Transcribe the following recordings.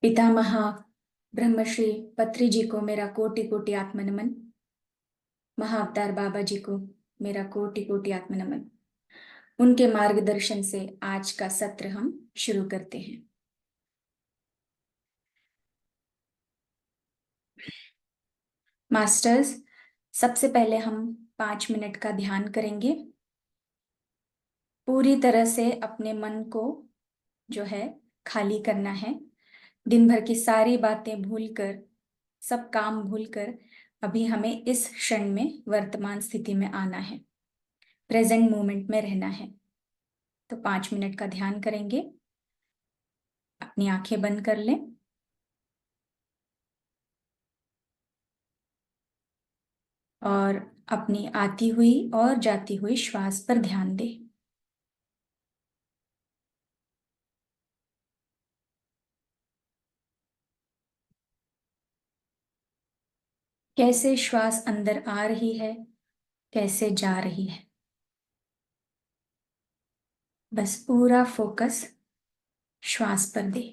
पितामह ब्रह्मश्री पत्री जी को मेरा कोटि कोटि आत्मनमन। महाअवतार बाबा जी को मेरा कोटि कोटि आत्मनमन। उनके मार्गदर्शन से आज का सत्र हम शुरू करते हैं। मास्टर्स, सबसे पहले हम 5 मिनट का ध्यान करेंगे। पूरी तरह से अपने मन को जो है खाली करना है। दिन भर की सारी बातें भूलकर, सब काम भूलकर अभी हमें इस क्षण में वर्तमान स्थिति में आना है, प्रेजेंट मोमेंट में रहना है। तो 5 मिनट का ध्यान करेंगे। अपनी आंखें बंद कर लें और अपनी आती हुई और जाती हुई श्वास पर ध्यान दें। कैसे श्वास अंदर आ रही है, कैसे जा रही है, बस पूरा फोकस श्वास पर दे।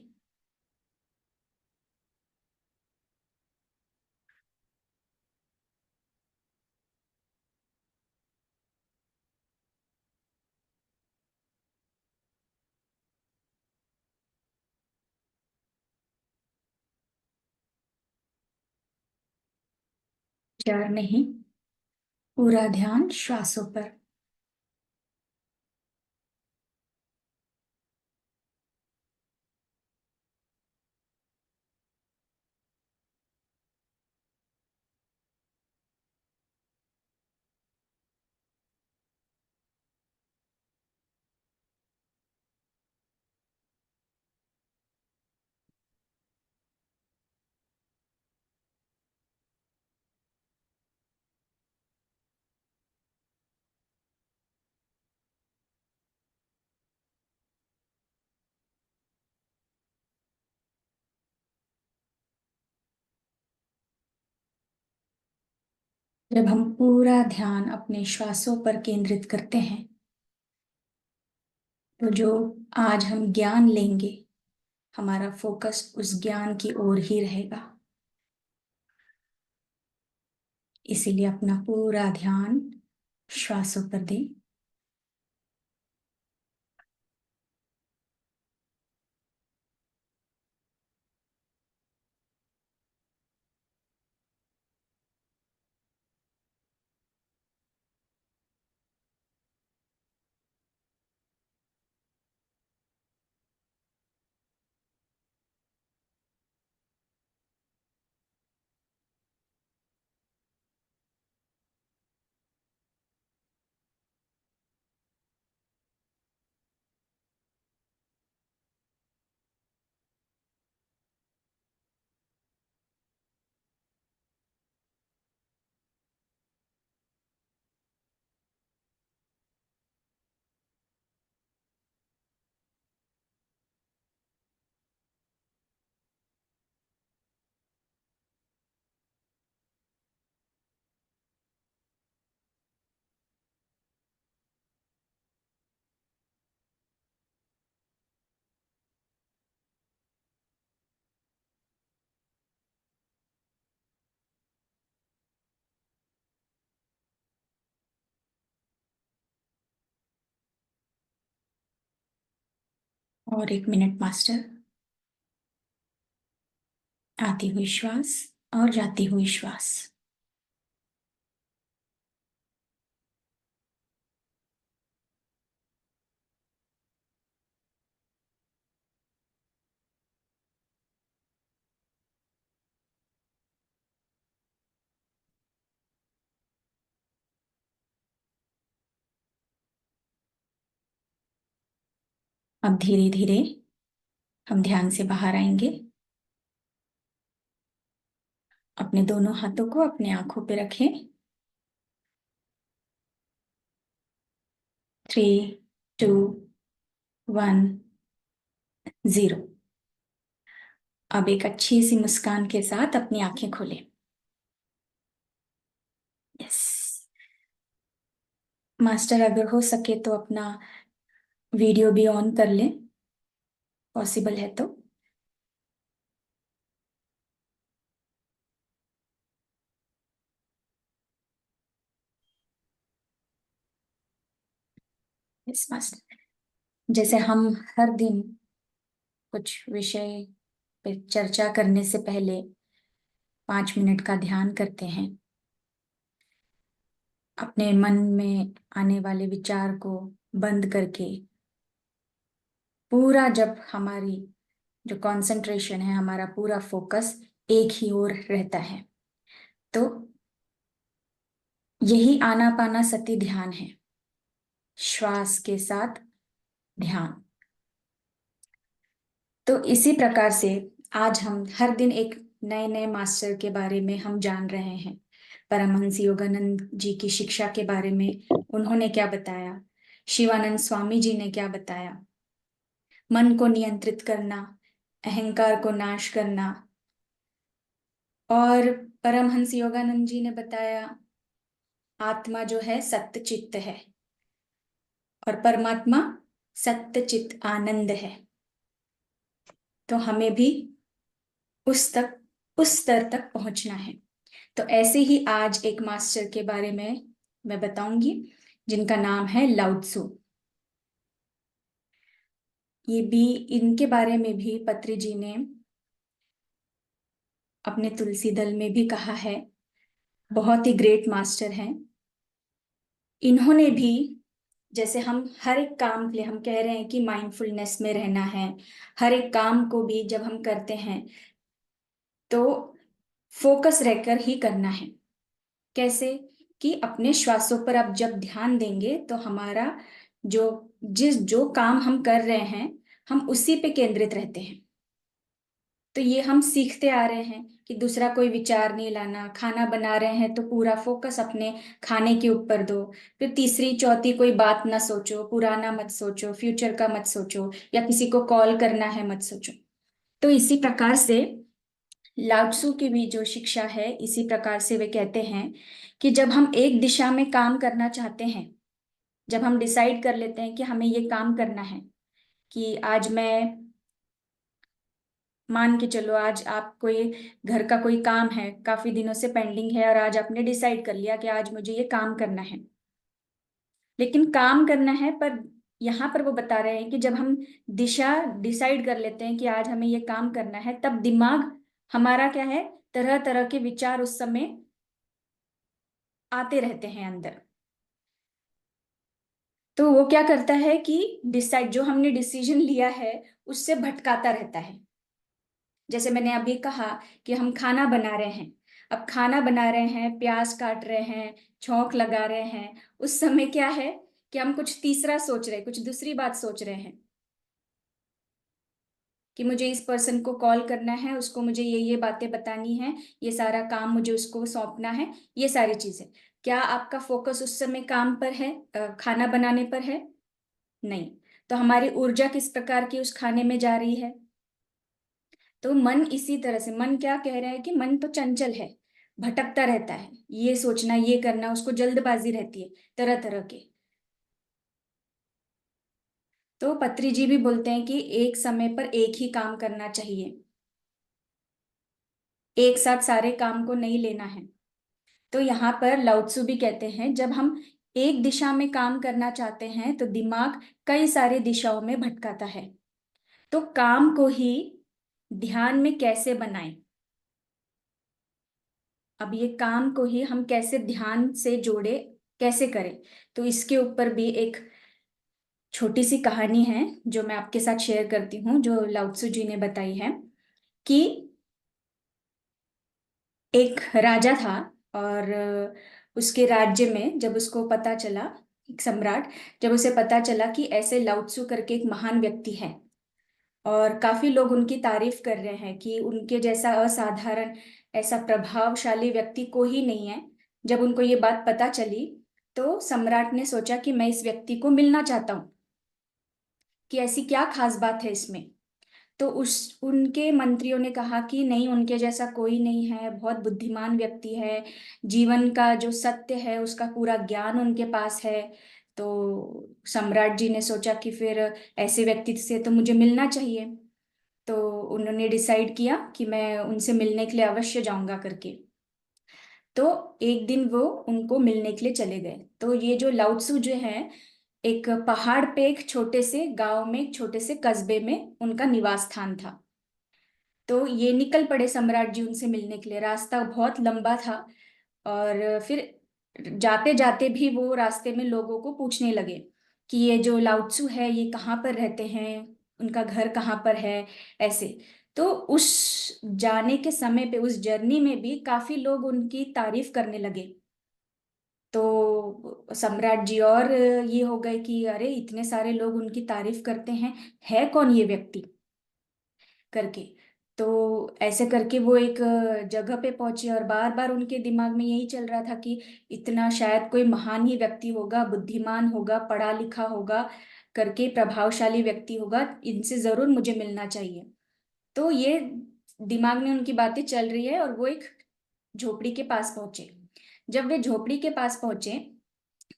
जड़ नहीं, पूरा ध्यान श्वासों पर। जब हम पूरा ध्यान अपने श्वासों पर केंद्रित करते हैं तो जो आज हम ज्ञान लेंगे, हमारा फोकस उस ज्ञान की ओर ही रहेगा। इसीलिए अपना पूरा ध्यान श्वासों पर दें। और 1 मिनट मास्टर। आती हुई श्वास और जाती हुई श्वास। अब धीरे धीरे हम ध्यान से बाहर आएंगे। अपने दोनों हाथों को अपने आंखों पे रखें। 3, 2, 1, 0। अब एक अच्छी सी मुस्कान के साथ अपनी आंखें खोलें। यस मास्टर, अगर हो सके तो अपना वीडियो भी ऑन कर लें, पॉसिबल है तो। इस मास्टर, जैसे हम हर दिन कुछ विषय पे चर्चा करने से पहले 5 मिनट का ध्यान करते हैं, अपने मन में आने वाले विचार को बंद करके पूरा, जब हमारी जो कंसंट्रेशन है, हमारा पूरा फोकस एक ही ओर रहता है, तो यही आनापाना सती ध्यान है, श्वास के साथ ध्यान। तो इसी प्रकार से आज हम हर दिन एक नए नए मास्टर के बारे में हम जान रहे हैं। परमहंस योगानंद जी की शिक्षा के बारे में उन्होंने क्या बताया, शिवानंद स्वामी जी ने क्या बताया, मन को नियंत्रित करना, अहंकार को नाश करना। और परमहंस योगानंद जी ने बताया आत्मा जो है सत्य चित्त है और परमात्मा सत्य चित्त आनंद है। तो हमें भी उस स्तर तक पहुंचना है। तो ऐसे ही आज एक मास्टर के बारे में मैं बताऊंगी, जिनका नाम है लाओ त्सु। ये भी, इनके बारे में भी पत्री जी ने अपने तुलसी दल में भी कहा है, बहुत ही ग्रेट मास्टर हैं। इन्होंने भी, जैसे हम हर एक काम के लिए हम कह रहे हैं कि माइंडफुलनेस में रहना है, हर एक काम को भी जब हम करते हैं तो फोकस रहकर ही करना है। कैसे? कि अपने श्वासों पर अब जब ध्यान देंगे तो हमारा जो जो काम हम कर रहे हैं, हम उसी पे केंद्रित रहते हैं। तो ये हम सीखते आ रहे हैं कि दूसरा कोई विचार नहीं लाना, खाना बना रहे हैं तो पूरा फोकस अपने खाने के ऊपर दो, फिर तीसरी चौथी कोई बात ना सोचो, पुराना मत सोचो, फ्यूचर का मत सोचो, या किसी को कॉल करना है मत सोचो। तो इसी प्रकार से लाओ त्सु की भी जो शिक्षा है, इसी प्रकार से वे कहते हैं कि जब हम एक दिशा में काम करना चाहते हैं, जब हम डिसाइड कर लेते हैं कि हमें ये काम करना है, कि आज मैं, मान के चलो आज आप कोई घर का कोई काम है, काफी दिनों से पेंडिंग है, और आज आपने डिसाइड कर लिया कि आज मुझे ये काम करना है। लेकिन काम करना है, पर यहाँ पर वो बता रहे हैं कि जब हम दिशा डिसाइड कर लेते हैं कि आज हमें ये काम करना है, तब दिमाग हमारा क्या है, तरह तरह के विचार उस समय आते रहते हैं अंदर। तो वो क्या करता है कि डिसाइड, जो हमने डिसीजन लिया है उससे भटकाता रहता है। जैसे मैंने अभी कहा कि हम खाना बना रहे हैं, अब खाना बना रहे हैं, प्याज काट रहे हैं, छौंक लगा रहे हैं, उस समय क्या है कि हम कुछ तीसरा सोच रहे हैं, कुछ दूसरी बात सोच रहे हैं कि मुझे इस पर्सन को कॉल करना है, उसको मुझे ये बातें बतानी है, ये सारा काम मुझे उसको सौंपना है, ये सारी चीजें। क्या आपका फोकस उस समय काम पर है, खाना बनाने पर है? नहीं। तो हमारी ऊर्जा किस प्रकार की उस खाने में जा रही है? तो मन इसी तरह से, मन क्या कह रहा है कि मन तो चंचल है, भटकता रहता है, ये सोचना, ये करना, उसको जल्दबाजी रहती है तरह तरह के। तो पत्री जी भी बोलते हैं कि एक समय पर एक ही काम करना चाहिए, एक साथ सारे काम को नहीं लेना है। तो यहाँ पर लाओ त्सु भी कहते हैं जब हम एक दिशा में काम करना चाहते हैं तो दिमाग कई सारी दिशाओं में भटकाता है। तो काम को ही ध्यान में कैसे बनाएं, अब ये काम को ही हम कैसे ध्यान से जोड़े, कैसे करें, तो इसके ऊपर भी एक छोटी सी कहानी है जो मैं आपके साथ शेयर करती हूँ, जो लाओ त्सु जी ने बताई है। कि एक राजा था, और उसके राज्य में जब उसको पता चला, एक सम्राट, जब उसे पता चला कि ऐसे लाओ त्सु करके एक महान व्यक्ति है और काफी लोग उनकी तारीफ कर रहे हैं कि उनके जैसा असाधारण, ऐसा प्रभावशाली व्यक्ति कोई ही नहीं है, जब उनको ये बात पता चली तो सम्राट ने सोचा कि मैं इस व्यक्ति को मिलना चाहता हूँ, कि ऐसी क्या खास बात है इसमें। तो उस उनके मंत्रियों ने कहा कि नहीं, उनके जैसा कोई नहीं है, बहुत बुद्धिमान व्यक्ति है, जीवन का जो सत्य है उसका पूरा ज्ञान उनके पास है। तो सम्राट जी ने सोचा कि फिर ऐसे व्यक्ति से तो मुझे मिलना चाहिए। तो उन्होंने डिसाइड किया कि मैं उनसे मिलने के लिए अवश्य जाऊंगा करके। तो एक दिन वो उनको मिलने के लिए चले गए। तो ये जो लाओ त्सु जो है, एक पहाड़ पे एक छोटे से गांव में, एक छोटे से कस्बे में उनका निवास स्थान था। तो ये निकल पड़े सम्राट जी उनसे मिलने के लिए। रास्ता बहुत लंबा था, और फिर जाते जाते भी वो रास्ते में लोगों को पूछने लगे कि ये जो लाउत्सु है ये कहाँ पर रहते हैं, उनका घर कहाँ पर है, ऐसे। तो उस जाने के समय पे, उस जर्नी में भी काफी लोग उनकी तारीफ करने लगे। तो सम्राट जी और ये हो गए कि अरे इतने सारे लोग उनकी तारीफ करते हैं, है कौन ये व्यक्ति करके। तो ऐसे करके वो एक जगह पे पहुंचे, और बार बार उनके दिमाग में यही चल रहा था कि इतना शायद कोई महान ही व्यक्ति होगा, बुद्धिमान होगा, पढ़ा लिखा होगा करके, प्रभावशाली व्यक्ति होगा, इनसे जरूर मुझे मिलना चाहिए। तो ये दिमाग में उनकी बातें चल रही है, और वो एक झोपड़ी के पास पहुंचे। जब वे झोपड़ी के पास पहुंचे,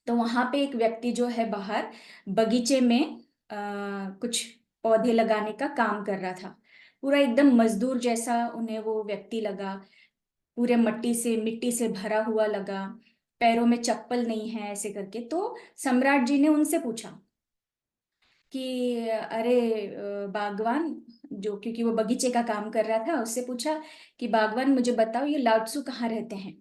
तो वहां पे एक व्यक्ति जो है बाहर बगीचे में कुछ पौधे लगाने का काम कर रहा था। पूरा एकदम मजदूर जैसा उन्हें वो व्यक्ति लगा, पूरे मिट्टी से भरा हुआ लगा, पैरों में चप्पल नहीं है, ऐसे करके। तो सम्राट जी ने उनसे पूछा कि अरे बागवान, जो क्योंकि वो बगीचे का काम कर रहा था, उससे पूछा कि बागवान मुझे बताओ ये लाउत्सु कहाँ रहते हैं।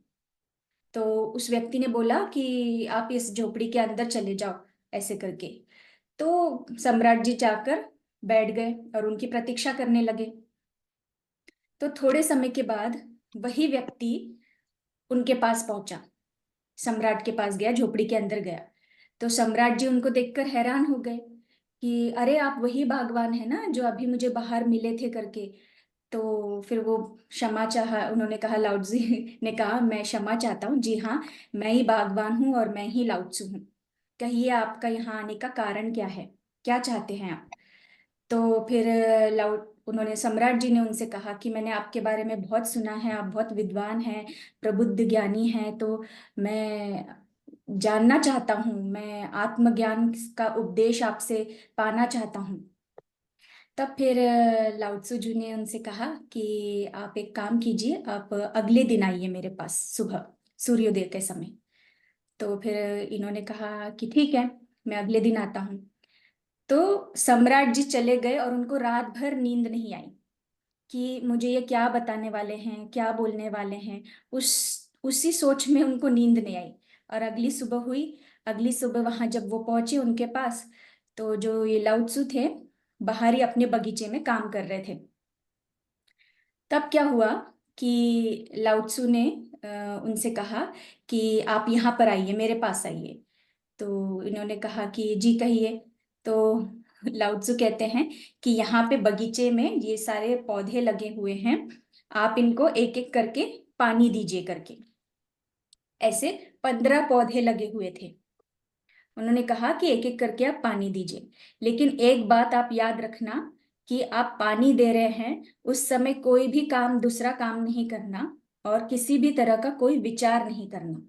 तो उस व्यक्ति ने बोला कि आप इस झोपड़ी के अंदर चले जाओ, ऐसे करके। तो सम्राट जी जाकर बैठ गए और उनकी प्रतीक्षा करने लगे। तो थोड़े समय के बाद वही व्यक्ति उनके पास पहुंचा, सम्राट के पास गया, झोपड़ी के अंदर गया। तो सम्राट जी उनको देखकर हैरान हो गए कि अरे आप वही बागवान है ना जो अभी मुझे बाहर मिले थे करके। तो फिर वो क्षमा चाहा, उन्होंने कहा, लाउत्ज़ू ने कहा, मैं क्षमा चाहता हूँ, जी हाँ, मैं ही बागवान हूँ और मैं ही लाउत्ज़ू हूँ। कहिए आपका यहाँ आने का कारण क्या है, क्या चाहते हैं आप। तो फिर उन्होंने, सम्राट जी ने उनसे कहा कि मैंने आपके बारे में बहुत सुना है, आप बहुत विद्वान हैं, प्रबुद्ध ज्ञानी हैं। तो मैं जानना चाहता हूँ, मैं आत्मज्ञान का उपदेश आपसे पाना चाहता हूँ। तब फिर लाउत्सु जी ने उनसे कहा कि आप एक काम कीजिए, आप अगले दिन आइए मेरे पास सुबह, सूर्योदय के समय। तो फिर इन्होंने कहा कि ठीक है, मैं अगले दिन आता हूँ। तो सम्राट जी चले गए और उनको रात भर नींद नहीं आई कि मुझे ये क्या बताने वाले हैं, क्या बोलने वाले हैं। उस उसी सोच में उनको नींद नहीं आई। और अगली सुबह हुई। अगली सुबह वहां जब वो पहुंचे उनके पास, तो जो ये लाउत्सु थे बाहर ही अपने बगीचे में काम कर रहे थे। तब क्या हुआ कि लाउत्सु ने उनसे कहा कि आप यहाँ पर आइए, मेरे पास आइए। तो इन्होंने कहा कि जी कहिए। तो लाउत्सु कहते हैं कि यहाँ पे बगीचे में ये सारे पौधे लगे हुए हैं, आप इनको एक एक करके पानी दीजिए करके। ऐसे 15 पौधे लगे हुए थे। उन्होंने कहा कि एक एक करके आप पानी दीजिए, लेकिन एक बात आप याद रखना कि आप पानी दे रहे हैं उस समय कोई भी काम, दूसरा काम नहीं करना, और किसी भी तरह का कोई विचार नहीं करना।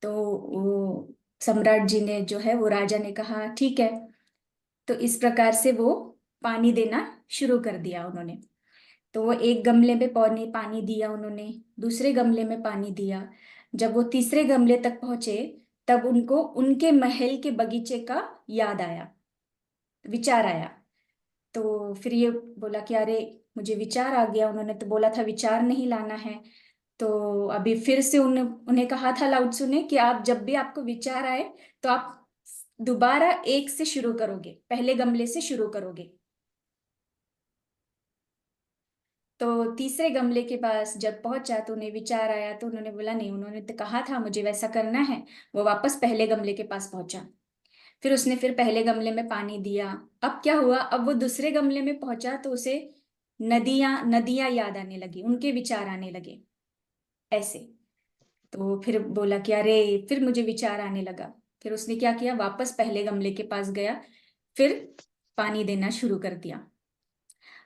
तो वो सम्राट जी ने जो है, वो राजा ने कहा ठीक है। तो इस प्रकार से वो पानी देना शुरू कर दिया उन्होंने। तो वो एक गमले में पानी पानी दिया उन्होंने, दूसरे गमले में पानी दिया। जब वो तीसरे गमले तक पहुंचे, तब उनको उनके महल के बगीचे का याद आया, विचार आया। तो फिर ये बोला कि अरे मुझे विचार आ गया, उन्होंने तो बोला था विचार नहीं लाना है। तो अभी फिर से उन्हें कहा था लाउत्सु ने कि आप जब भी आपको विचार आए, तो आप दोबारा एक से शुरू करोगे, पहले गमले से शुरू करोगे। तो तीसरे गमले के पास जब पहुंचा तो उन्हें विचार आया, तो उन्होंने बोला नहीं, उन्होंने तो कहा था मुझे वैसा करना है। वो वापस पहले गमले के पास पहुंचा। फिर उसने फिर पहले गमले में पानी दिया। अब क्या हुआ, अब वो दूसरे गमले में पहुंचा तो उसे नदियां नदियां याद आने लगी, उनके विचार आने लगे, ऐसे। तो फिर बोला कि अरे, फिर मुझे विचार आने लगा। फिर उसने क्या किया, वापस पहले गमले के पास गया, फिर पानी देना शुरू कर दिया।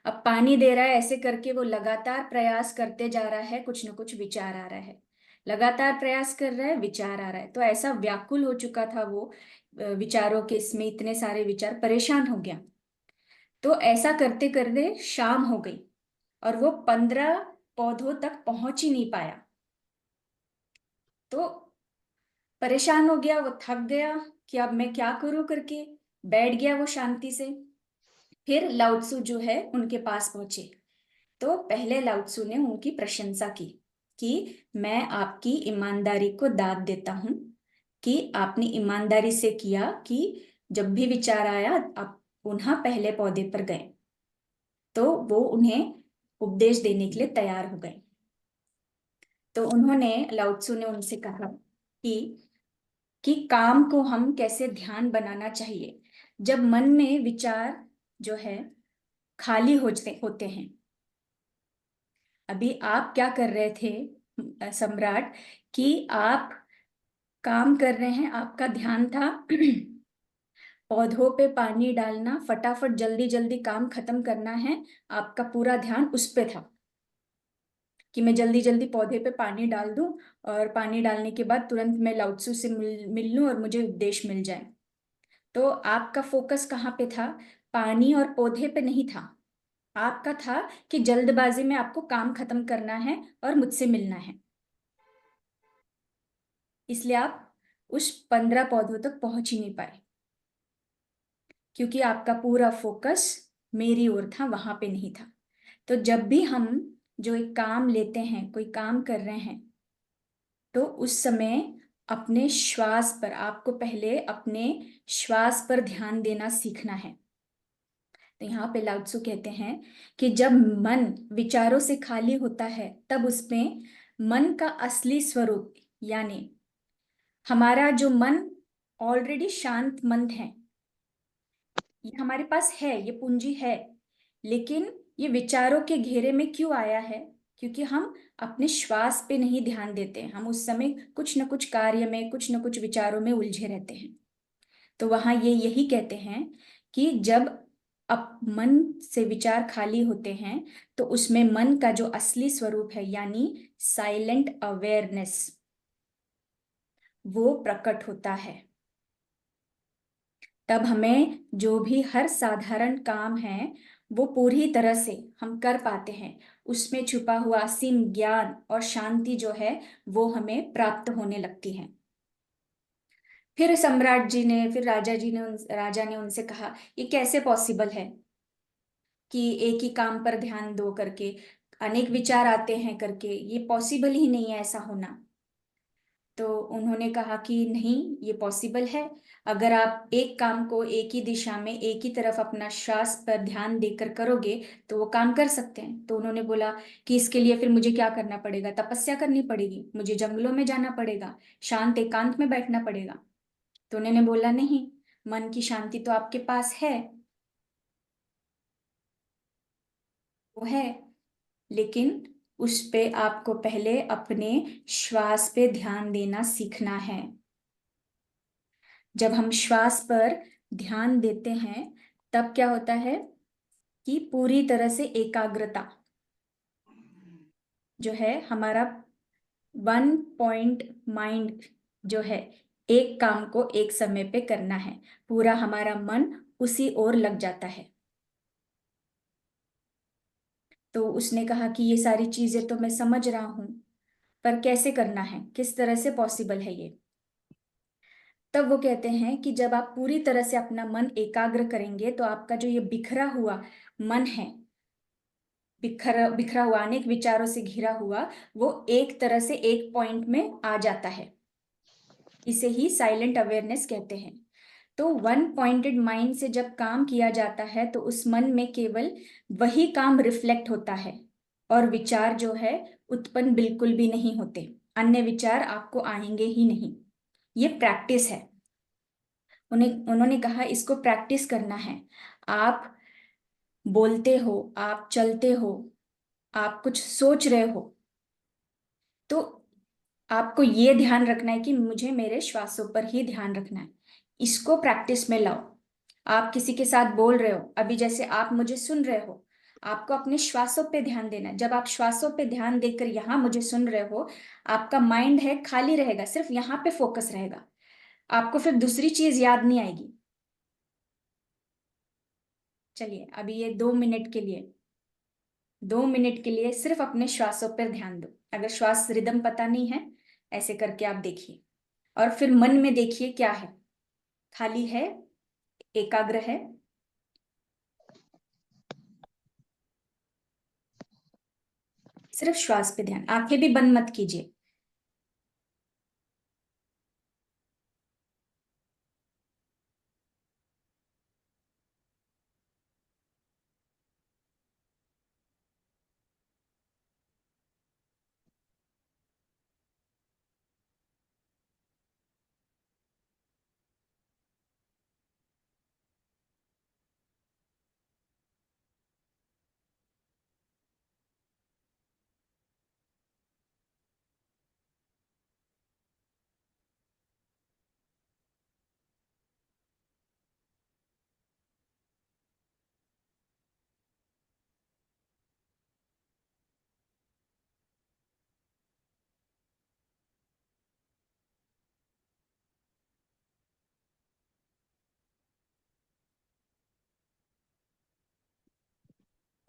अब पानी दे रहा है, ऐसे करके वो लगातार प्रयास करते जा रहा है, कुछ ना कुछ विचार आ रहा है। लगातार प्रयास कर रहा है, विचार आ रहा है। तो ऐसा व्याकुल हो चुका था वो, विचारों के इसमें इतने सारे विचार, परेशान हो गया। तो ऐसा करते करते शाम हो गई, और वो 15 पौधों तक पहुंच ही नहीं पाया। तो परेशान हो गया, वो थक गया कि अब मैं क्या करूं करके बैठ गया वो शांति से। फिर लाउत्सु जो है उनके पास पहुंचे। तो पहले लाउत्सु ने उनकी प्रशंसा की कि मैं आपकी ईमानदारी को दाद देता हूं कि आपने ईमानदारी से किया कि जब भी विचार आया आप पुनः पहले पौधे पर गए। तो वो उन्हें उपदेश देने के लिए तैयार हो गए। तो उन्होंने लाउत्सु ने उनसे कहा कि काम को हम कैसे ध्यान बनाना चाहिए जब मन में विचार जो है खाली होते हैं। अभी आप क्या कर रहे थे सम्राट, कि आप काम कर रहे हैं, आपका ध्यान था पौधों पे पानी डालना, फटाफट जल्दी जल्दी काम खत्म करना है। आपका पूरा ध्यान उस पे था कि मैं जल्दी जल्दी पौधे पे पानी डाल दूं और पानी डालने के बाद तुरंत मैं लाउत्सु से मिल लूं और मुझे उपदेश मिल जाए। तो आपका फोकस कहाँ पे था? पानी और पौधे पे नहीं था। आपका था कि जल्दबाजी में आपको काम खत्म करना है और मुझसे मिलना है। इसलिए आप उस 15 पौधों तक पहुंच ही नहीं पाए, क्योंकि आपका पूरा फोकस मेरी ओर था, वहां पे नहीं था। तो जब भी हम जो एक काम लेते हैं, कोई काम कर रहे हैं, तो उस समय अपने श्वास पर, आपको पहले अपने श्वास पर ध्यान देना सीखना है। तो यहाँ पे लाउत्सु कहते हैं कि जब मन विचारों से खाली होता है तब उसमें मन का असली स्वरूप, यानी हमारा जो मन ऑलरेडी शांत मन है, ये हमारे पास है, ये पूंजी है, लेकिन ये विचारों के घेरे में क्यों आया है? क्योंकि हम अपने श्वास पे नहीं ध्यान देते। हम उस समय कुछ न कुछ कार्य में, कुछ न कुछ विचारों में उलझे रहते हैं। तो वहां ये यही कहते हैं कि जब अब मन से विचार खाली होते हैं तो उसमें मन का जो असली स्वरूप है, यानी साइलेंट अवेयरनेस, वो प्रकट होता है। तब हमें जो भी हर साधारण काम है वो पूरी तरह से हम कर पाते हैं। उसमें छुपा हुआ असीम ज्ञान और शांति जो है वो हमें प्राप्त होने लगती है। फिर सम्राट जी ने, फिर राजा ने उनसे कहा, ये कैसे पॉसिबल है कि एक ही काम पर ध्यान दो करके अनेक विचार आते हैं करके? ये पॉसिबल ही नहीं है ऐसा होना। तो उन्होंने कहा कि नहीं, ये पॉसिबल है। अगर आप एक काम को एक ही दिशा में, एक ही तरफ अपना श्वास पर ध्यान देकर करोगे तो वो काम कर सकते हैं। तो उन्होंने बोला कि इसके लिए फिर मुझे क्या करना पड़ेगा? तपस्या करनी पड़ेगी, मुझे जंगलों में जाना पड़ेगा, शांत एकांत में बैठना पड़ेगा। तो उन्होंने बोला नहीं, मन की शांति तो आपके पास है, वो है, लेकिन उस पे आपको पहले अपने श्वास पे ध्यान देना सीखना है। जब हम श्वास पर ध्यान देते हैं तब क्या होता है कि पूरी तरह से एकाग्रता जो है, हमारा वन पॉइंट माइंड जो है, एक काम को एक समय पे करना है, पूरा हमारा मन उसी ओर लग जाता है। तो उसने कहा कि ये सारी चीजें तो मैं समझ रहा हूं, पर कैसे करना है, किस तरह से पॉसिबल है ये? तब वो कहते हैं कि जब आप पूरी तरह से अपना मन एकाग्र करेंगे तो आपका जो ये बिखरा हुआ मन है, बिखरा बिखरा हुआ, अनेक विचारों से घिरा हुआ, वो एक तरह से एक पॉइंट में आ जाता है। इसे ही साइलेंट अवेयरनेस कहते हैं। तो वन पॉइंटेड माइंड से जब काम किया जाता है तो उस मन में केवल वही काम रिफ्लेक्ट होता है और विचार जो है उत्पन्न बिल्कुल भी नहीं होते। अन्य विचार आपको आएंगे ही नहीं। ये प्रैक्टिस है। उन्होंने कहा इसको प्रैक्टिस करना है। आप बोलते हो, आप चलते हो, आप कुछ सोच रहे हो, तो आपको ये ध्यान रखना है कि मुझे मेरे श्वासों पर ही ध्यान रखना है। इसको प्रैक्टिस में लाओ। आप किसी के साथ बोल रहे हो, अभी जैसे आप मुझे सुन रहे हो, आपको अपने श्वासों पे ध्यान देना है। जब आप श्वासों पे ध्यान देकर यहाँ मुझे सुन रहे हो, आपका माइंड है खाली रहेगा, सिर्फ यहाँ पे फोकस रहेगा, आपको फिर दूसरी चीज याद नहीं आएगी। चलिए अभी ये 2 मिनट के लिए, 2 मिनट के लिए सिर्फ अपने श्वासों पर ध्यान दो। अगर श्वास रिदम पता नहीं है, ऐसे करके आप देखिए। और फिर मन में देखिए क्या है, खाली है, एकाग्र है। सिर्फ श्वास पे ध्यान, आंखें भी बंद मत कीजिए।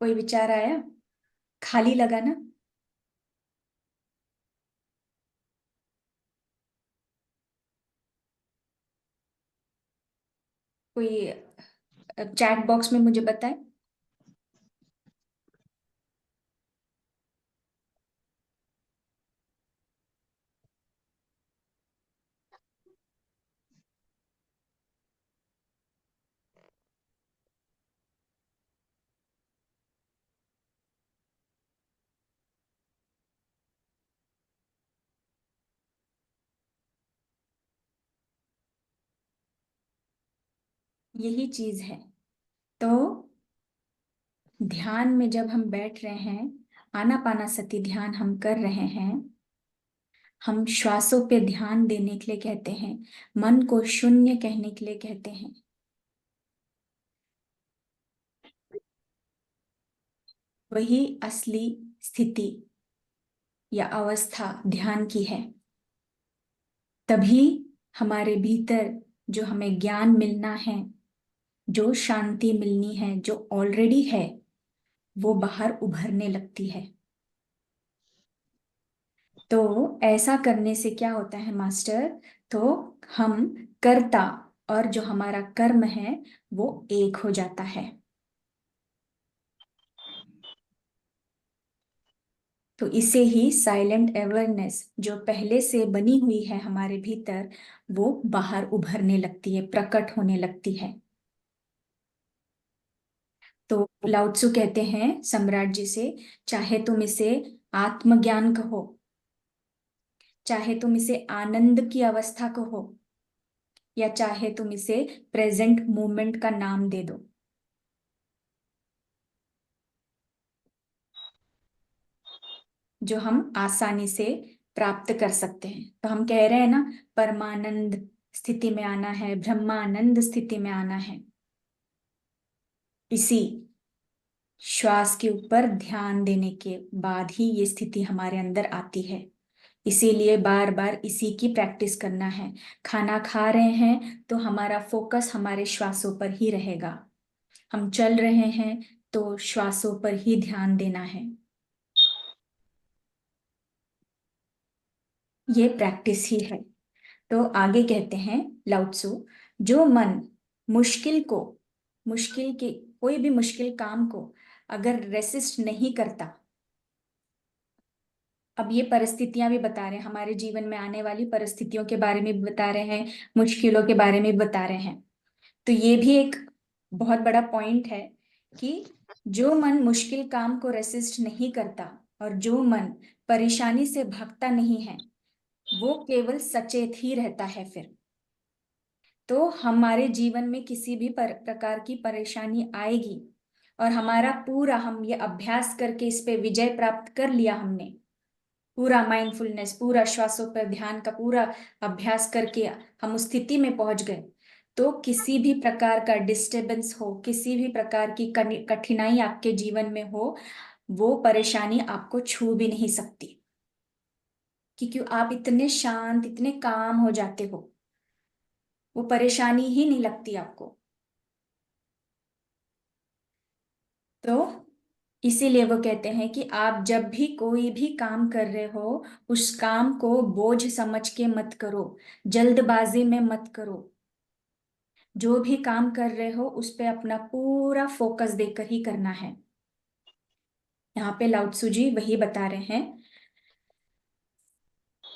कोई विचार आया? खाली लगा ना? कोई चैट बॉक्स में मुझे बताए। यही चीज है। तो ध्यान में जब हम बैठ रहे हैं, आनापानासति ध्यान हम कर रहे हैं, हम श्वासों पे ध्यान देने के लिए कहते हैं, मन को शून्य कहने के लिए कहते हैं। वही असली स्थिति या अवस्था ध्यान की है। तभी हमारे भीतर जो हमें ज्ञान मिलना है, जो शांति मिलनी है, जो ऑलरेडी है, वो बाहर उभरने लगती है। तो ऐसा करने से क्या होता है मास्टर? तो हम कर्ता और जो हमारा कर्म है वो एक हो जाता है। तो इसे ही साइलेंट अवेयरनेस जो पहले से बनी हुई है हमारे भीतर, वो बाहर उभरने लगती है, प्रकट होने लगती है। तो लाओ त्सु कहते हैं सम्राट जी से, चाहे तुम इसे आत्मज्ञान कहो, चाहे तुम इसे आनंद की अवस्था कहो, या चाहे तुम इसे प्रेजेंट मोमेंट का नाम दे दो, जो हम आसानी से प्राप्त कर सकते हैं। तो हम कह रहे हैं ना, परमानंद स्थिति में आना है, ब्रह्मानंद स्थिति में आना है। इसी श्वास के ऊपर ध्यान देने के बाद ही ये स्थिति हमारे अंदर आती है। इसीलिए बार बार इसी की प्रैक्टिस करना है। खाना खा रहे हैं तो हमारा फोकस हमारे श्वासों पर ही रहेगा। हम चल रहे हैं तो श्वासों पर ही ध्यान देना है। ये प्रैक्टिस ही है। तो आगे कहते हैं लाओ त्सु, जो मन मुश्किल को, मुश्किल के, कोई भी मुश्किल काम को अगर रेसिस्ट नहीं करता, अब ये परिस्थितियां भी बता रहे हैं, हमारे जीवन में आने वाली परिस्थितियों के बारे में भी बता रहे हैं, मुश्किलों के बारे में भी बता रहे हैं। तो ये भी एक बहुत बड़ा पॉइंट है कि जो मन मुश्किल काम को रेसिस्ट नहीं करता और जो मन परेशानी से भागता नहीं है, वो केवल सचेत ही रहता है फिर। तो हमारे जीवन में किसी भी प्रकार की परेशानी आएगी और हमारा पूरा, हम ये अभ्यास करके इस पे विजय प्राप्त कर लिया हमने, पूरा माइंडफुलनेस, पूरा श्वासों पर ध्यान का पूरा अभ्यास करके हम उस स्थिति में पहुंच गए, तो किसी भी प्रकार का डिस्टरबेंस हो, किसी भी प्रकार की कठिनाई आपके जीवन में हो, वो परेशानी आपको छू भी नहीं सकती, क्योंकि आप इतने शांत, इतने काम हो जाते हो, वो परेशानी ही नहीं लगती आपको। तो इसीलिए वो कहते हैं कि आप जब भी कोई भी काम कर रहे हो, उस काम को बोझ समझ के मत करो, जल्दबाजी में मत करो। जो भी काम कर रहे हो उस पे अपना पूरा फोकस देकर ही करना है। यहाँ पे लाओ त्सु जी वही बता रहे हैं।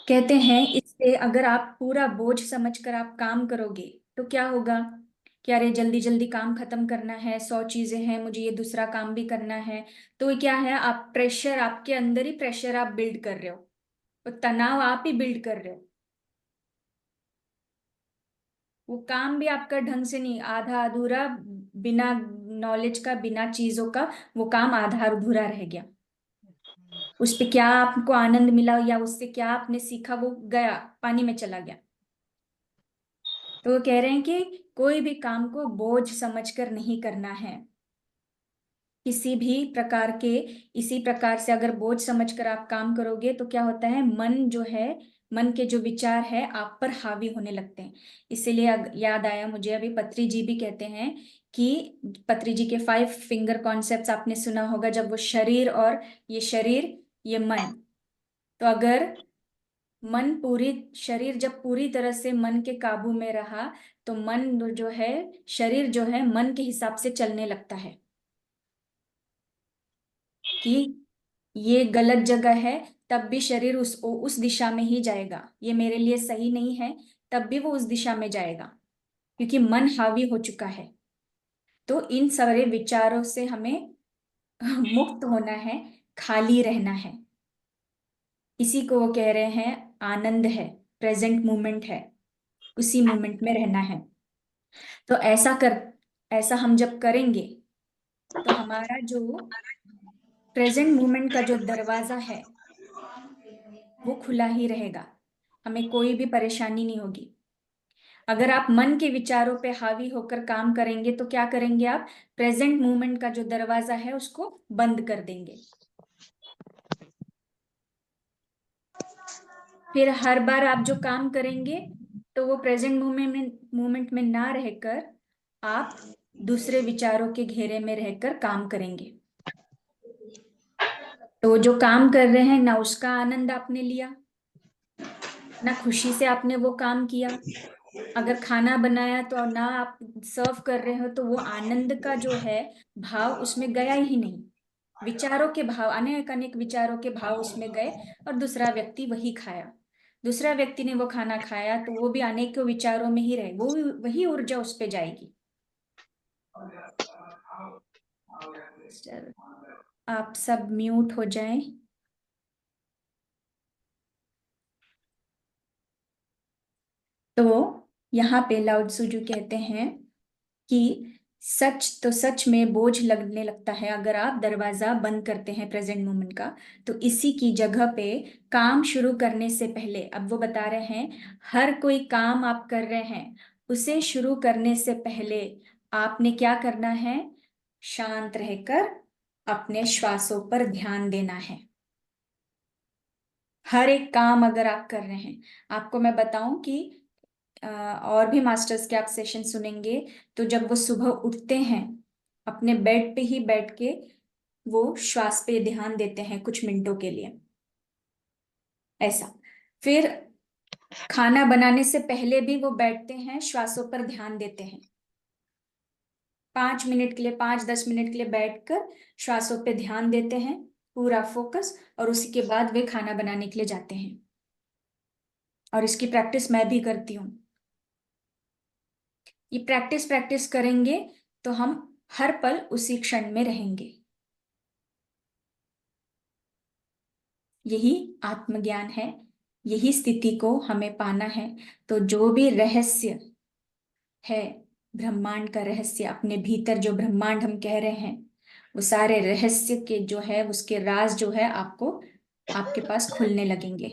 कहते हैं इससे अगर आप पूरा बोझ समझकर आप काम करोगे तो क्या होगा कि अरे जल्दी जल्दी काम खत्म करना है, 100 चीजें हैं, मुझे ये दूसरा काम भी करना है। तो ये क्या है, आप प्रेशर, आपके अंदर ही प्रेशर आप बिल्ड कर रहे हो, वो तनाव आप ही बिल्ड कर रहे हो। वो काम भी आपका ढंग से नहीं, आधा अधूरा, बिना नॉलेज का, बिना चीजों का वो काम आधा अधूरा रह गया। उस पे क्या आपको आनंद मिला या उससे क्या आपने सीखा, वो गया, पानी में चला गया। तो वो कह रहे हैं कि कोई भी काम को बोझ समझकर नहीं करना है, किसी भी प्रकार के। इसी प्रकार से अगर बोझ समझकर आप काम करोगे तो क्या होता है, मन जो है, मन के जो विचार है आप पर हावी होने लगते हैं। इसीलिए याद आया मुझे, अभी पत्री जी भी कहते हैं कि पत्री जी के 5 फिंगर कॉन्सेप्ट्स आपने सुना होगा, जब वो शरीर और ये मन, तो अगर मन पूरी, शरीर जब पूरी तरह से मन के काबू में रहा तो मन जो है, शरीर जो है मन के हिसाब से चलने लगता है कि ये गलत जगह है, तब भी शरीर उस दिशा में ही जाएगा, ये मेरे लिए सही नहीं है, तब भी वो उस दिशा में जाएगा, क्योंकि मन हावी हो चुका है। तो इन सारे विचारों से हमें मुक्त होना है, खाली रहना है। इसी को वो कह रहे हैं आनंद है, प्रेजेंट मोमेंट है, उसी मोमेंट में रहना है। तो ऐसा हम जब करेंगे तो हमारा जो प्रेजेंट मोमेंट का जो दरवाजा है वो खुला ही रहेगा, हमें कोई भी परेशानी नहीं होगी। अगर आप मन के विचारों पे हावी होकर काम करेंगे तो क्या करेंगे आप, प्रेजेंट मोमेंट का जो दरवाजा है उसको बंद कर देंगे। फिर हर बार आप जो काम करेंगे तो वो प्रेजेंट मोमेंट में ना रहकर आप दूसरे विचारों के घेरे में रहकर काम करेंगे। तो जो काम कर रहे हैं ना उसका आनंद आपने लिया, ना खुशी से आपने वो काम किया। अगर खाना बनाया तो ना आप सर्व कर रहे हो तो वो आनंद का जो है भाव उसमें गया ही नहीं। विचारों के भाव, अनेक अनेक विचारों के भाव उसमें गए, और दूसरा व्यक्ति वही खाया, दूसरा व्यक्ति ने वो खाना खाया तो वो भी अनेकों विचारों में ही रहे, वो वही ऊर्जा उस पे जाएगी। चलो, आप सब म्यूट हो जाएं। तो यहाँ पे लाओ त्सु जो कहते हैं कि सच तो सच में बोझ लगने लगता है अगर आप दरवाजा बंद करते हैं प्रेजेंट मोमेंट का। तो इसी की जगह पे काम शुरू करने से पहले, अब वो बता रहे हैं हर कोई काम आप कर रहे हैं उसे शुरू करने से पहले आपने क्या करना है, शांत रहकर अपने श्वासों पर ध्यान देना है। हर एक काम अगर आप कर रहे हैं, आपको मैं बताऊं कि और भी मास्टर्स के आप सेशन सुनेंगे, तो जब वो सुबह उठते हैं अपने बेड पे ही बैठ के वो श्वास पे ध्यान देते हैं कुछ मिनटों के लिए, ऐसा। फिर खाना बनाने से पहले भी वो बैठते हैं, श्वासों पर ध्यान देते हैं, 5 मिनट के लिए, 5-10 मिनट के लिए बैठकर श्वासों पे ध्यान देते हैं, पूरा फोकस, और उसी के बाद वे खाना बनाने के लिए जाते हैं। और इसकी प्रैक्टिस मैं भी करती हूँ। ये प्रैक्टिस प्रैक्टिस करेंगे तो हम हर पल उसी क्षण में रहेंगे। यही आत्मज्ञान है, यही स्थिति को हमें पाना है। तो जो भी रहस्य है, ब्रह्मांड का रहस्य, अपने भीतर जो ब्रह्मांड हम कह रहे हैं, वो सारे रहस्य के जो है उसके राज जो है आपको, आपके पास खुलने लगेंगे।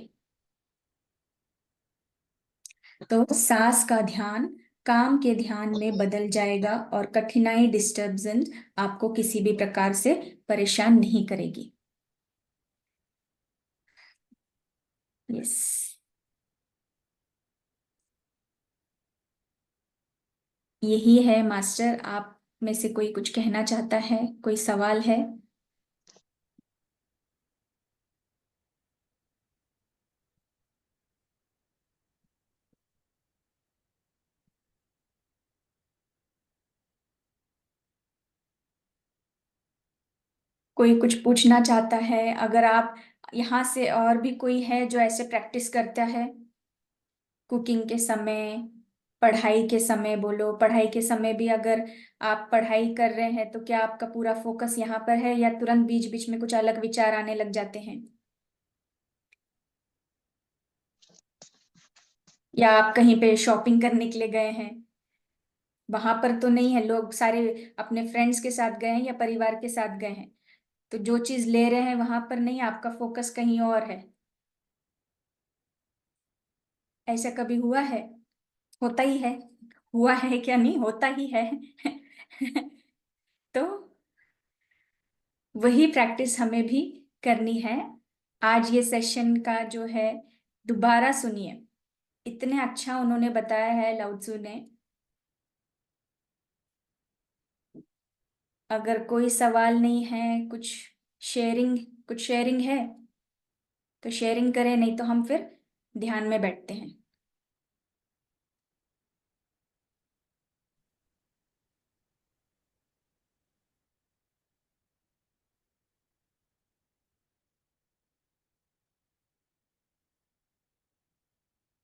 तो सांस का ध्यान काम के ध्यान में बदल जाएगा और कठिनाई, डिस्टर्बेंस आपको किसी भी प्रकार से परेशान नहीं करेगी। यस। यही है मास्टर। आप में से कोई कुछ कहना चाहता है, कोई सवाल है? कोई कुछ पूछना चाहता है? अगर आप यहाँ से और भी कोई है जो ऐसे प्रैक्टिस करता है कुकिंग के समय, पढ़ाई के समय, बोलो पढ़ाई के समय भी अगर आप पढ़ाई कर रहे हैं तो क्या आपका पूरा फोकस यहाँ पर है या तुरंत बीच बीच में कुछ अलग विचार आने लग जाते हैं? या आप कहीं पे शॉपिंग करने के लिए गए हैं, वहां पर तो नहीं है, लोग सारे अपने फ्रेंड्स के साथ गए हैं या परिवार के साथ गए हैं, तो जो चीज ले रहे हैं वहां पर नहीं, आपका फोकस कहीं और है। ऐसा कभी हुआ है? होता ही है। हुआ है क्या, नहीं होता ही है। तो वही प्रैक्टिस हमें भी करनी है। आज ये सेशन का जो है दोबारा सुनिए, इतने अच्छा उन्होंने बताया है लाओ त्सु ने। अगर कोई सवाल नहीं है, शेयरिंग कुछ शेयरिंग है तो शेयरिंग करें, नहीं तो हम फिर ध्यान में बैठते हैं।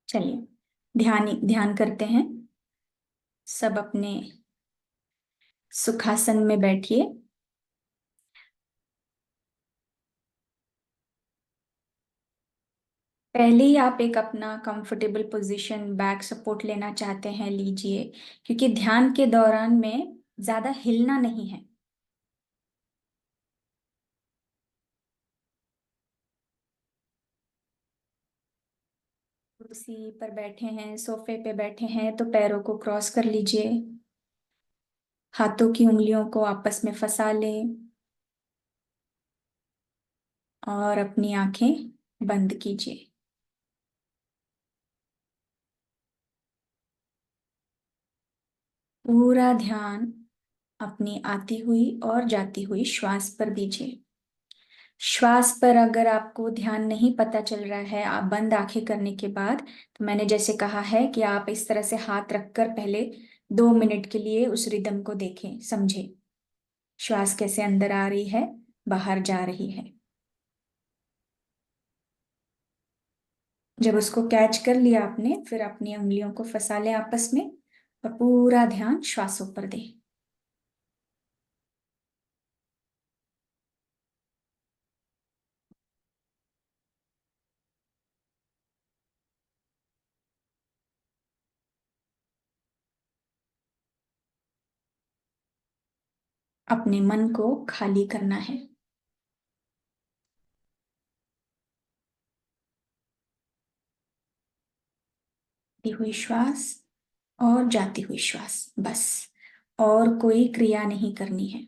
चलिए, ध्यान ध्यान करते हैं। सब अपने सुखासन में बैठिए। पहले ही आप एक अपना कंफर्टेबल पोजीशन, बैक सपोर्ट लेना चाहते हैं, लीजिए, क्योंकि ध्यान के दौरान में ज्यादा हिलना नहीं है। कुर्सी पर बैठे हैं, सोफे पे बैठे हैं तो पैरों को क्रॉस कर लीजिए, हाथों की उंगलियों को आपस में फंसा लें और अपनी आंखें बंद कीजिए। पूरा ध्यान अपनी आती हुई और जाती हुई श्वास पर दीजिए। श्वास पर अगर आपको ध्यान नहीं पता चल रहा है, आप बंद आंखें करने के बाद, तो मैंने जैसे कहा है कि आप इस तरह से हाथ रखकर पहले 2 मिनट के लिए उस रिदम को देखें, समझें श्वास कैसे अंदर आ रही है, बाहर जा रही है। जब उसको कैच कर लिया आपने, फिर अपनी उंगलियों को फंसा लें आपस में और पूरा ध्यान श्वासों पर दें। अपने मन को खाली करना है। दी हुई श्वास और जाती हुई श्वास, बस, और कोई क्रिया नहीं करनी है।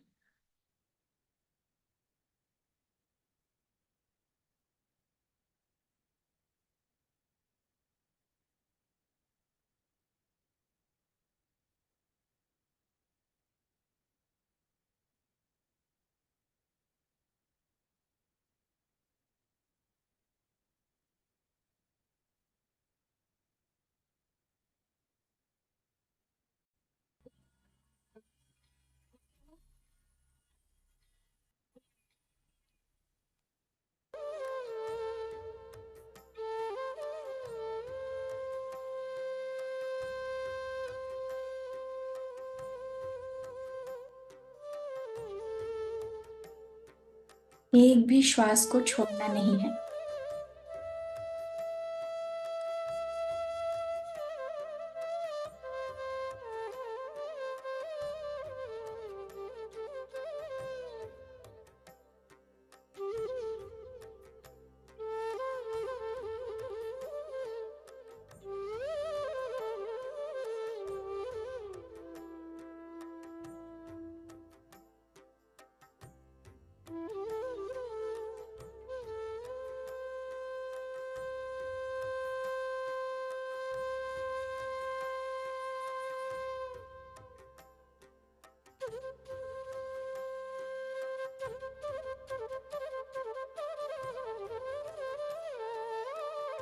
एक भी श्वास को छोड़ना नहीं है।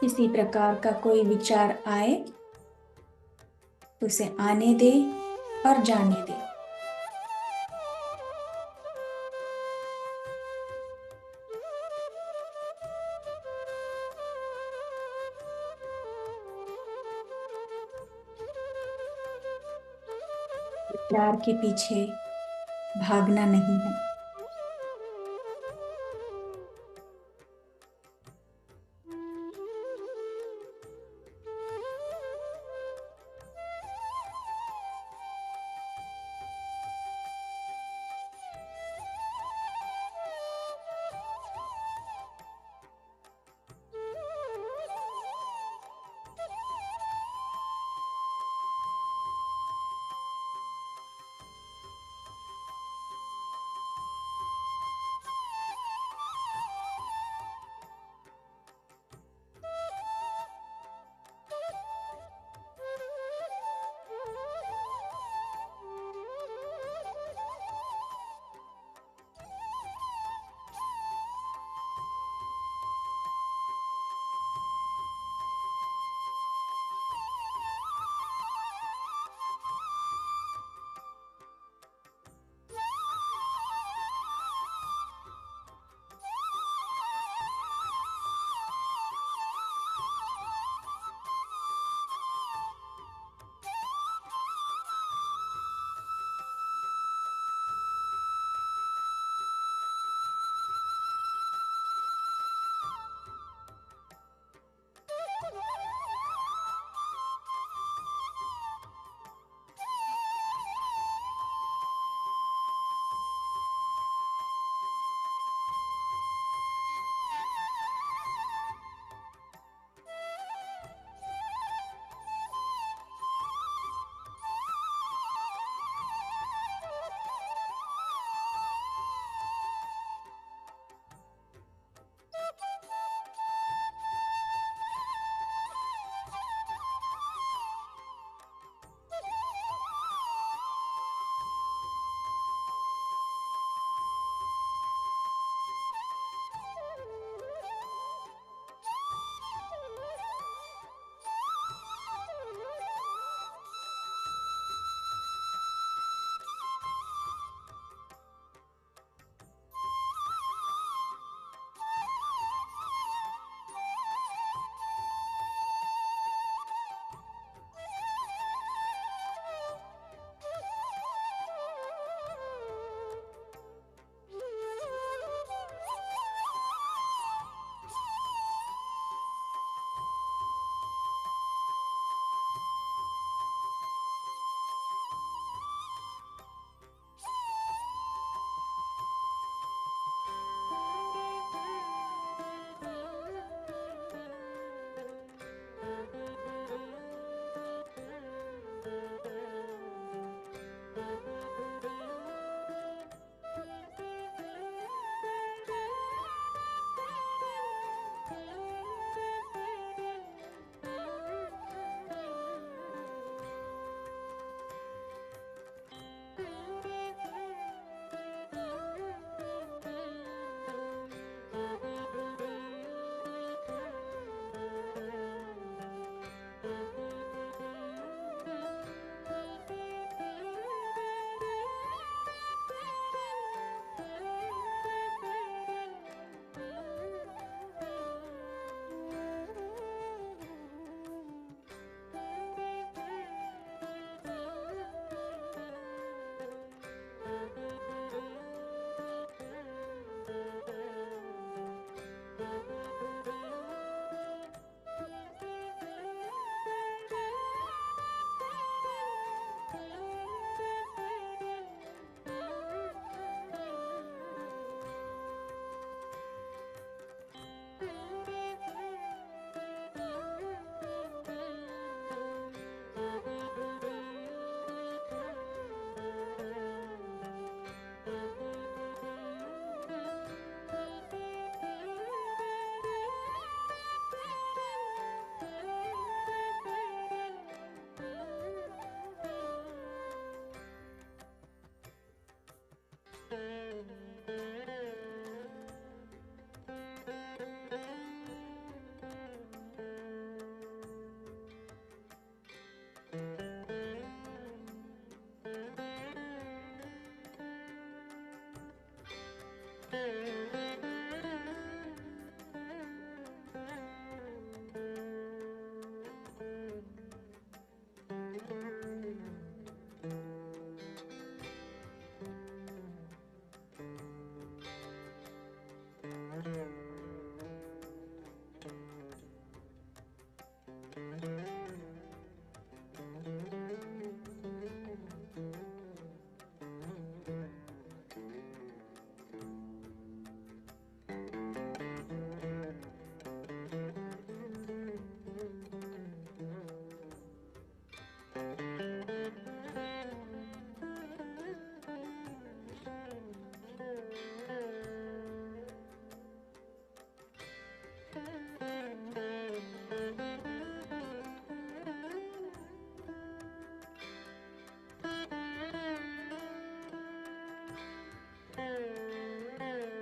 किसी प्रकार का कोई विचार आए तो उसे आने दे और जाने दे। प्यार के पीछे भागना नहीं है।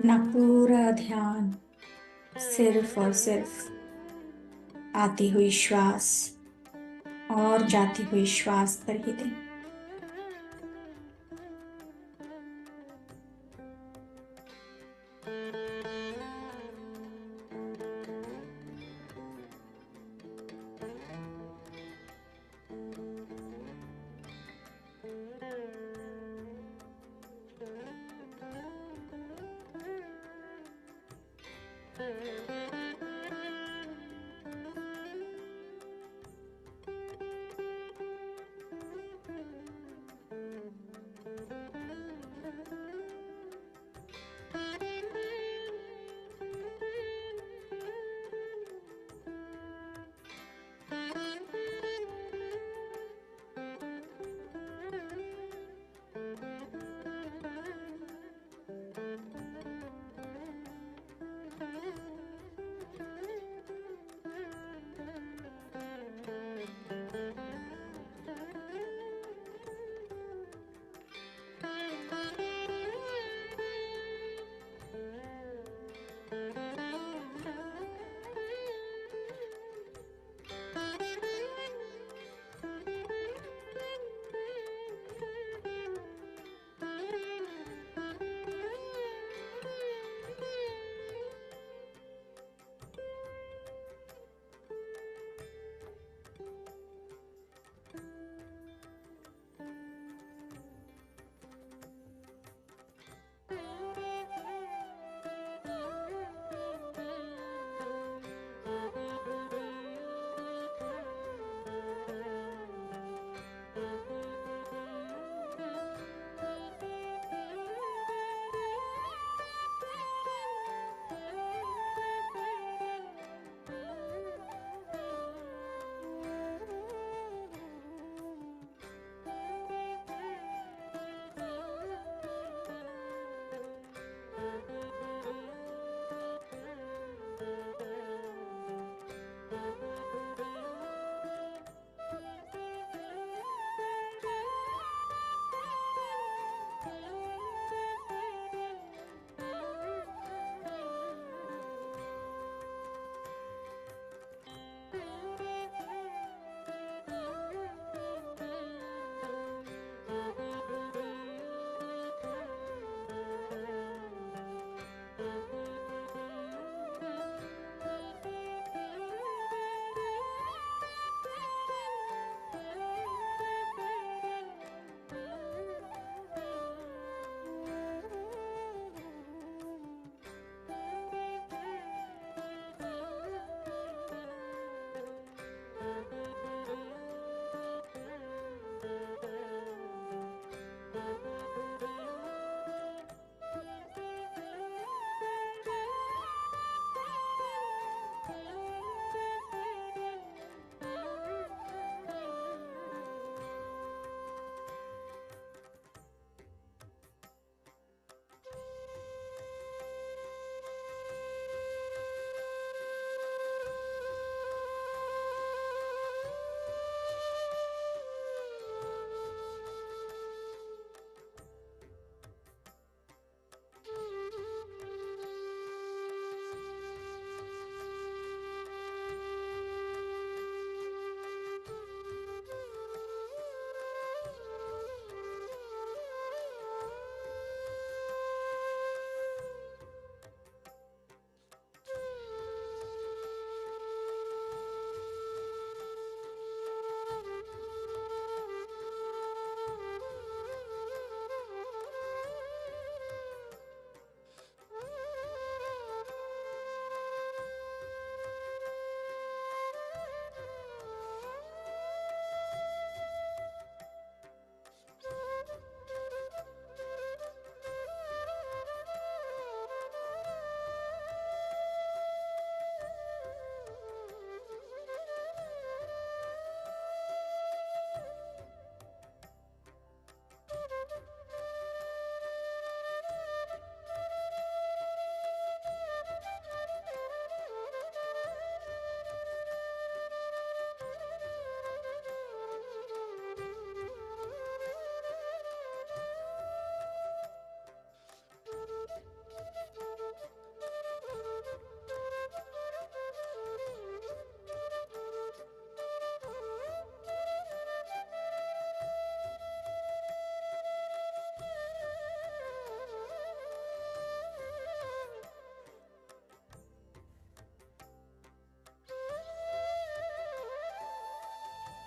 अपना पूरा ध्यान सिर्फ और सिर्फ आती हुई श्वास और जाती हुई श्वास पर ही दें।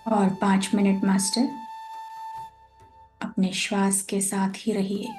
और 5 मिनट मास्टर अपने श्वास के साथ ही रहिए।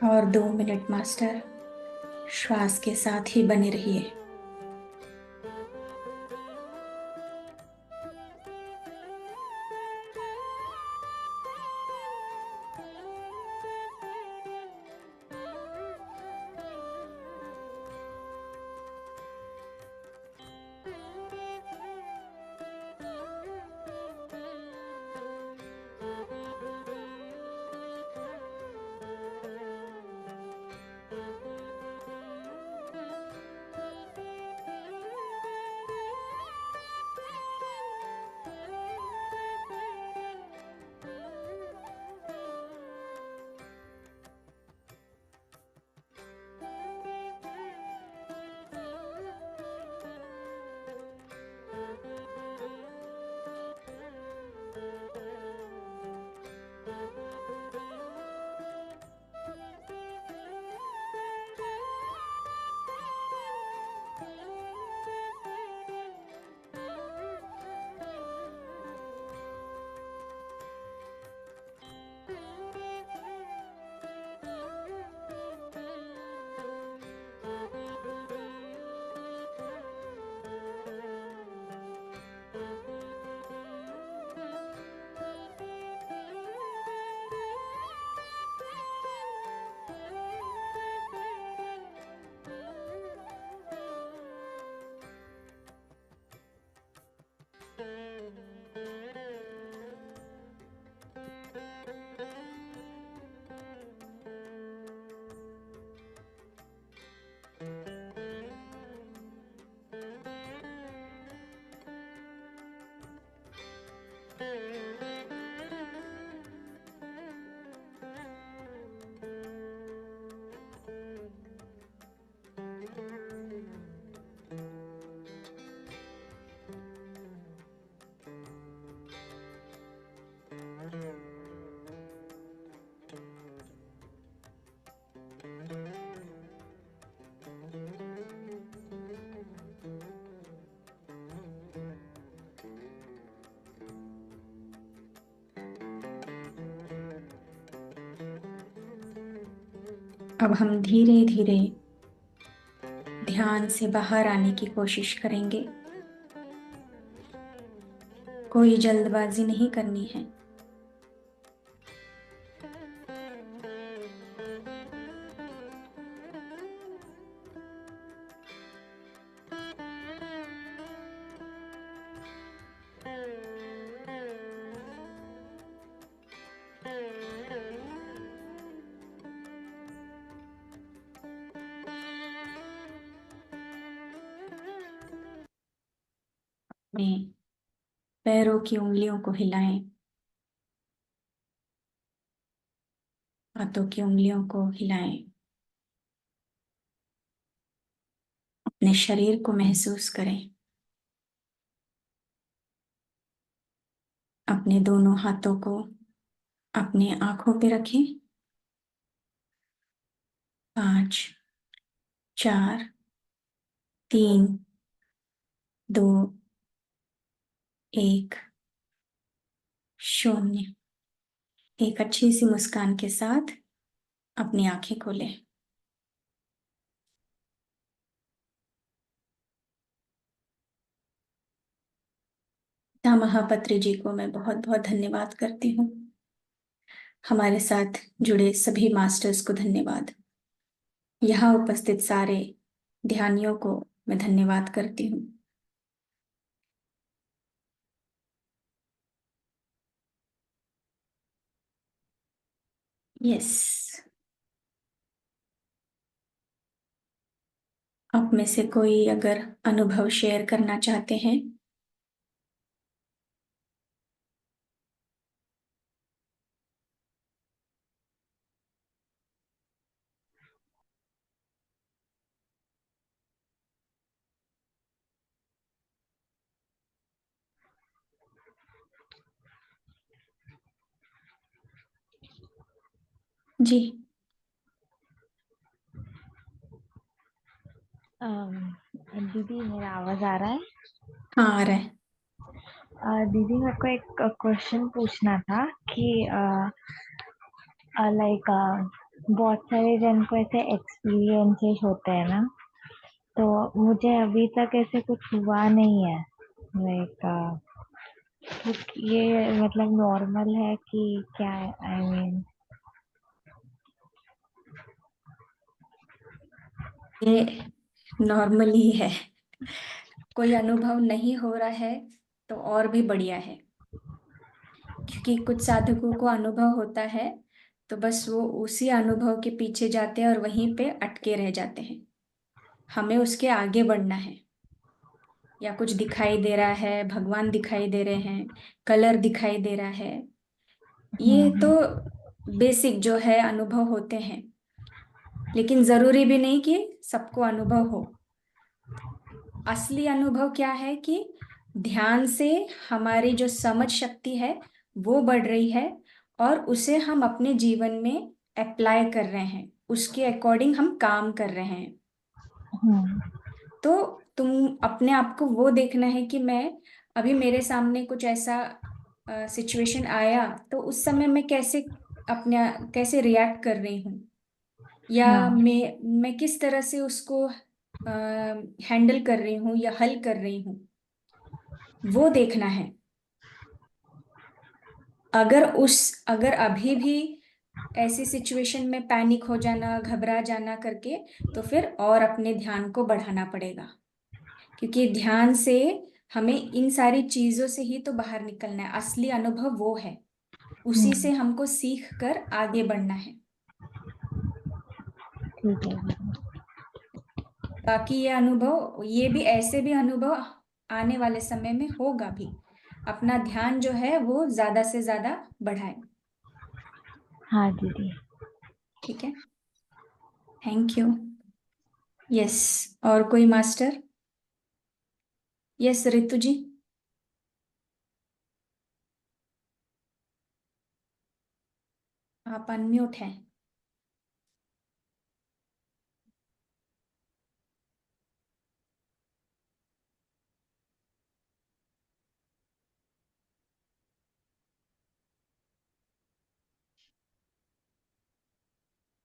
और 2 मिनट मास्टर श्वास के साथ ही बने रहिए। अब हम धीरे धीरे ध्यान से बाहर आने की कोशिश करेंगे। कोई जल्दबाजी नहीं करनी है। अपने पैरों की उंगलियों को हिलाएं, हाथों की उंगलियों को हिलाएं। अपने शरीर को महसूस करें। अपने दोनों हाथों को अपने आंखों पे रखें। 5, 4, 3, 2, 1, 0। एक अच्छी सी मुस्कान के साथ अपनी आंखें खोलें। पिता महापत्री जी को मैं बहुत बहुत धन्यवाद करती हूँ। हमारे साथ जुड़े सभी मास्टर्स को धन्यवाद। यहाँ उपस्थित सारे ध्यानियों को मैं धन्यवाद करती हूँ। यस। आप में से कोई अगर अनुभव शेयर करना चाहते हैं? जी। दीदी मेरा आवाज आ रहा है? हाँ, आ रहा है। दीदी मेरे को एक क्वेश्चन पूछना था कि लाइक बहुत सारे जन को ऐसे एक्सपीरियंसेस होते हैं ना, तो मुझे अभी तक ऐसे कुछ हुआ नहीं है। लाइक ये मतलब नॉर्मल है कि क्या है? आई मीन ये नॉर्मल ही है। कोई अनुभव नहीं हो रहा है तो और भी बढ़िया है, क्योंकि कुछ साधकों को अनुभव होता है तो बस वो उसी अनुभव के पीछे जाते हैं और वहीं पे अटके रह जाते हैं। हमें उसके आगे बढ़ना है। या कुछ दिखाई दे रहा है, भगवान दिखाई दे रहे हैं, कलर दिखाई दे रहा है, ये तो हम्म, बेसिक जो है अनुभव होते हैं। लेकिन जरूरी भी नहीं कि सबको अनुभव हो। असली अनुभव क्या है कि ध्यान से हमारी जो समझ शक्ति है वो बढ़ रही है, और उसे हम अपने जीवन में अप्लाई कर रहे हैं, उसके अकॉर्डिंग हम काम कर रहे हैं। हम्म, तो तुम अपने आप को वो देखना है कि मैं अभी मेरे सामने कुछ ऐसा सिचुएशन आया तो उस समय मैं अपने कैसे रिएक्ट कर रही हूँ, या हाँ, मैं किस तरह से उसको हैंडल कर रही हूँ या हल कर रही हूँ, वो देखना है। अगर अभी भी ऐसी सिचुएशन में पैनिक हो जाना, घबरा जाना करके, तो फिर और अपने ध्यान को बढ़ाना पड़ेगा, क्योंकि ध्यान से हमें इन सारी चीजों से ही तो बाहर निकलना है। असली अनुभव वो है, उसी से हम्म, हमको सीख कर आगे बढ़ना है। ठीक है दीदी। बाकी ये अनुभव, ये भी ऐसे भी अनुभव आने वाले समय में होगा भी। अपना ध्यान जो है वो ज्यादा से ज्यादा बढ़ाए। हाँ दीदी। ठीक है। Thank you. यस। और कोई मास्टर? यस रितु जी। आप अनम्यूट हैं।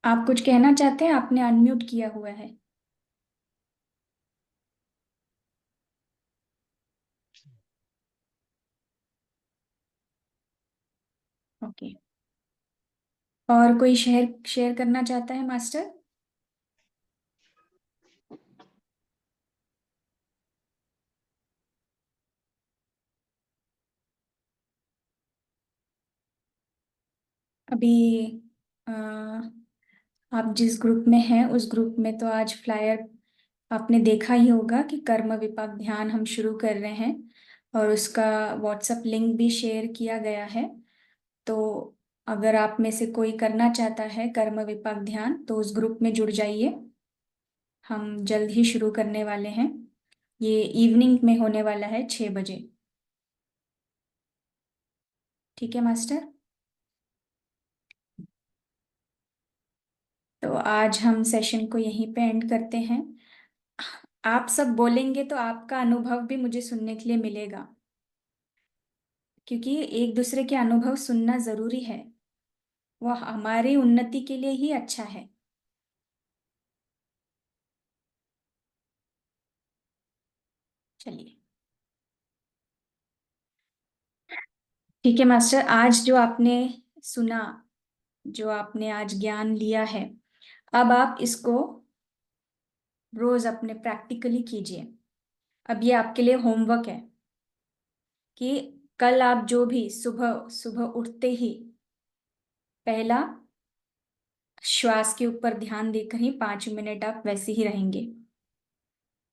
आप कुछ कहना चाहते हैं? आपने अनम्यूट किया हुआ है। ओके। और कोई शेयर शेयर करना चाहता है मास्टर? अभी अ, आप जिस ग्रुप में हैं उस ग्रुप में तो आज फ्लायर आपने देखा ही होगा कि कर्म विपाक ध्यान हम शुरू कर रहे हैं, और उसका व्हाट्सएप लिंक भी शेयर किया गया है। तो अगर आप में से कोई करना चाहता है कर्म विपाक ध्यान तो उस ग्रुप में जुड़ जाइए। हम जल्द ही शुरू करने वाले हैं। ये इवनिंग में होने वाला है 6 बजे। ठीक है मास्टर। तो आज हम सेशन को यहीं पे एंड करते हैं। आप सब बोलेंगे तो आपका अनुभव भी मुझे सुनने के लिए मिलेगा, क्योंकि एक दूसरे के अनुभव सुनना जरूरी है। वह हमारी उन्नति के लिए ही अच्छा है। चलिए, ठीक है मास्टर। आज जो आपने सुना, जो आपने आज ज्ञान लिया है, अब आप इसको रोज अपने प्रैक्टिकली कीजिए। अब ये आपके लिए होमवर्क है कि कल आप जो भी सुबह सुबह उठते ही पहला श्वास के ऊपर ध्यान देकर ही 5 मिनट आप वैसे ही रहेंगे।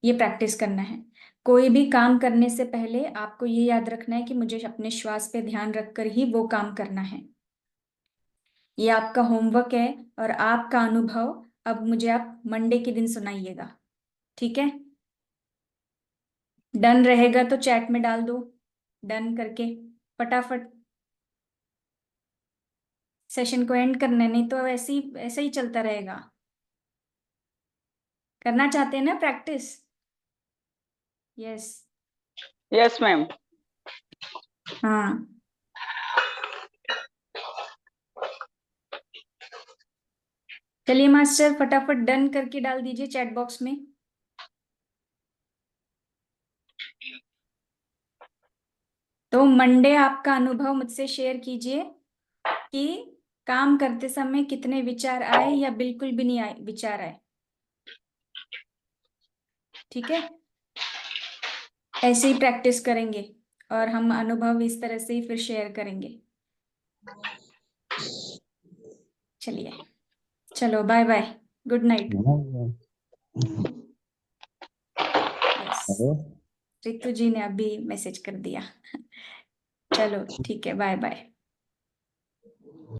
ये प्रैक्टिस करना है। कोई भी काम करने से पहले आपको ये याद रखना है कि मुझे अपने श्वास पे ध्यान रखकर ही वो काम करना है। ये आपका होमवर्क है, और आपका अनुभव अब मुझे आप मंडे के दिन सुनाइएगा। ठीक है? डन रहेगा तो चैट में डाल दो, डन करके फटाफट। सेशन को एंड करना है, नहीं तो ऐसे ही चलता रहेगा। करना चाहते हैं ना प्रैक्टिस? यस। Yes ma'am. हाँ, चलिए मास्टर फटाफट डन करके डाल दीजिए चैट बॉक्स में। तो मंडे आपका अनुभव मुझसे शेयर कीजिए कि काम करते समय कितने विचार आए या बिल्कुल भी नहीं आए विचार आए। ठीक है? ऐसे ही प्रैक्टिस करेंगे और हम अनुभव इस तरह से ही फिर शेयर करेंगे। चलिए, चलो bye bye, good night. Yes, Ritu ji ने अभी मैसेज कर दिया। चलो ठीक है, बाय बाय।